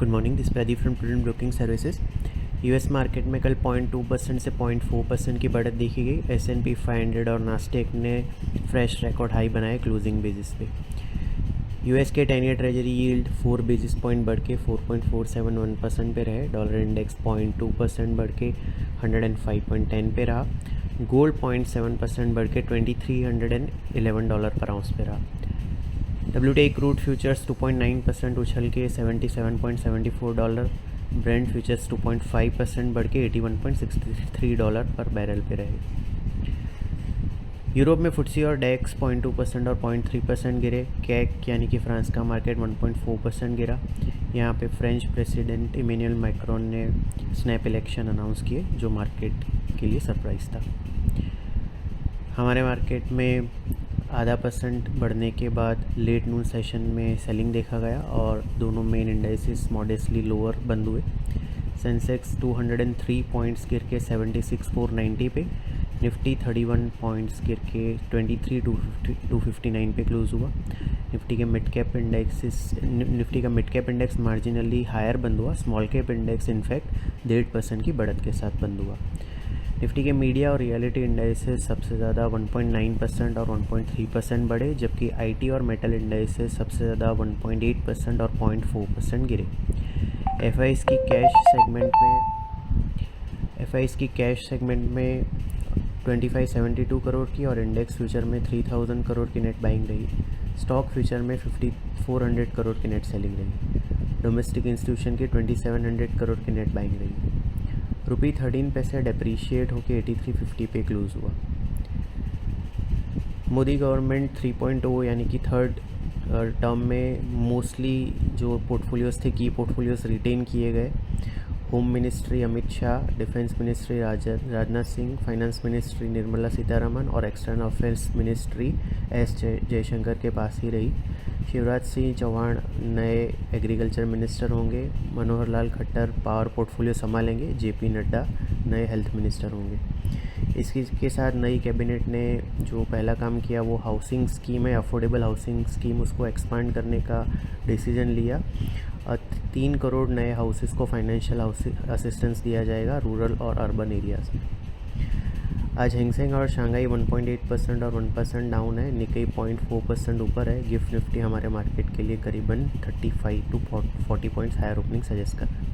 Good morning, this Pradeep from prudent broking services. US market में कल 0.2% से 0.4% की बढ़त देखी गई। S&P 500 और नास्टेक ने फ्रेश रिकॉर्ड हाई बनाए क्लोजिंग बेसिस पे। यूएस के 10 year treasury yield 4 basis point बढ़ के 4.471% पे रहे। डॉलर इंडेक्स 0.2% बढ़ के 105.10 पे रहा। गोल्ड 0.7% बढ़ के $2311 पर आउंस पे रहा। WTI क्रूड फ्यूचर्स 2.9% उछल के $77.74, ब्रेंट फ्यूचर्स 2.5% बढ़ के $81.63 पर बैरल पे रहे। यूरोप में फुट्सी और डेक्स 0.2% और 0.3% गिरे। कैक यानी कि फ्रांस का मार्केट 1.4% गिरा। यहाँ पे फ्रेंच प्रेसिडेंट इमैनुअल मैक्रोन ने स्नैप इलेक्शन अनाउंस किए, जो मार्केट के लिए सरप्राइज़ था। हमारे मार्केट में 0.5% बढ़ने के बाद लेट नून सेशन में सेलिंग देखा गया और दोनों मेन इंडाइसेस मॉडेस्टली लोअर बंद हुए। सेंसेक्स 203 पॉइंट्स गिर के 76,490 पे, निफ्टी 31 पॉइंट्स गिर के 23,259 पे क्लोज हुआ। निफ्टी का mid cap index marginally higher बंद हुआ। स्मॉल कैप इंडेक्स इनफैक्ट 1.5% की बढ़त के साथ बंद हुआ। निफ्टी के मीडिया और रियलिटी इंडाइसेस सबसे ज़्यादा 1.9% और 1.3% बढ़े, जबकि आईटी और मेटल इंडाइसेस सबसे ज़्यादा 1.8% और 0.4% गिरे। एफआईज़ की कैश सेगमेंट में 2572 करोड़ की और इंडेक्स फ्यूचर में 3000 करोड़ की नेट बाइंग रही। स्टॉक फ्यूचर में 5400 करोड़ की नेट सेलिंग रही। डोमेस्टिक इंस्टीट्यूशन की 2700 करोड़ की नेट बाइंग रही। रुपी 13 पैसे डेप्रीशिएट होकर 8350 पे क्लोज हुआ। मोदी गवर्नमेंट 3.0 यानी कि थर्ड टर्म में मोस्टली जो पोर्टफोलियोज़ थे, की पोर्टफोलियोज़ रिटेन किए गए। Home ministry Amit Shah, defence ministry Rajnath Singh, finance ministry Nirmala Sitharaman और external affairs ministry S Jaishankar के पास ही रही। शिवराज सिंह चौहान नए एग्रीकल्चर मिनिस्टर होंगे। मनोहर लाल खट्टर पावर पोर्टफोलियो संभालेंगे। जेपी नड्डा नए हेल्थ मिनिस्टर होंगे। इसके के साथ नई कैबिनेट ने जो पहला काम किया वो हाउसिंग स्कीम है, अफोर्डेबल हाउसिंग स्कीम, उसको एक्सपांड करने का डिसीजन लिया। 3 करोड़ नए हाउसेस को फाइनेंशियल असिस्टेंस दिया जाएगा रूरल और अर्बन एरियाज़ में। आज हैंगसेंग और शंघाई 1.8% और 1% डाउन है। निक्केई 0.4% ऊपर है। गिफ्ट निफ्टी हमारे मार्केट के लिए करीबन 35 to 40 points higher opening suggest कर रहा है।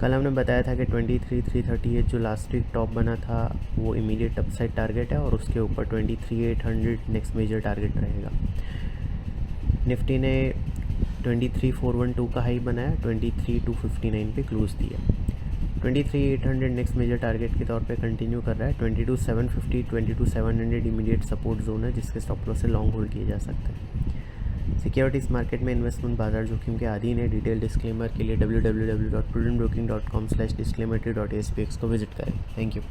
कल हमने बताया था कि 23,338 जो लास्ट वीक टॉप बना था वो इमीडिएट अपसाइड टारगेट है और उसके ऊपर 23,800 नेक्स्ट मेजर टारगेट रहेगा। निफ्टी ने 23,412 का हाई बनाया, 23,259 पे क्लोज दिया। 23,800 नेक्स्ट मेजर टारगेट के तौर पे कंटिन्यू कर रहा है। 22,750 22,700 इमीडिएट सपोर्ट जोन है, जिसके स्टॉप लॉस से लॉन्ग होल्ड किए जा सकते हैं। सिक्योरिटीज़ मार्केट में इन्वेस्टमेंट बाजार जोखिम के अधीन है। डिटेल डिस्क्लेमर के लिए www.prudentbroking.com/disclaimer.aspx को विजिट करें। Thank you.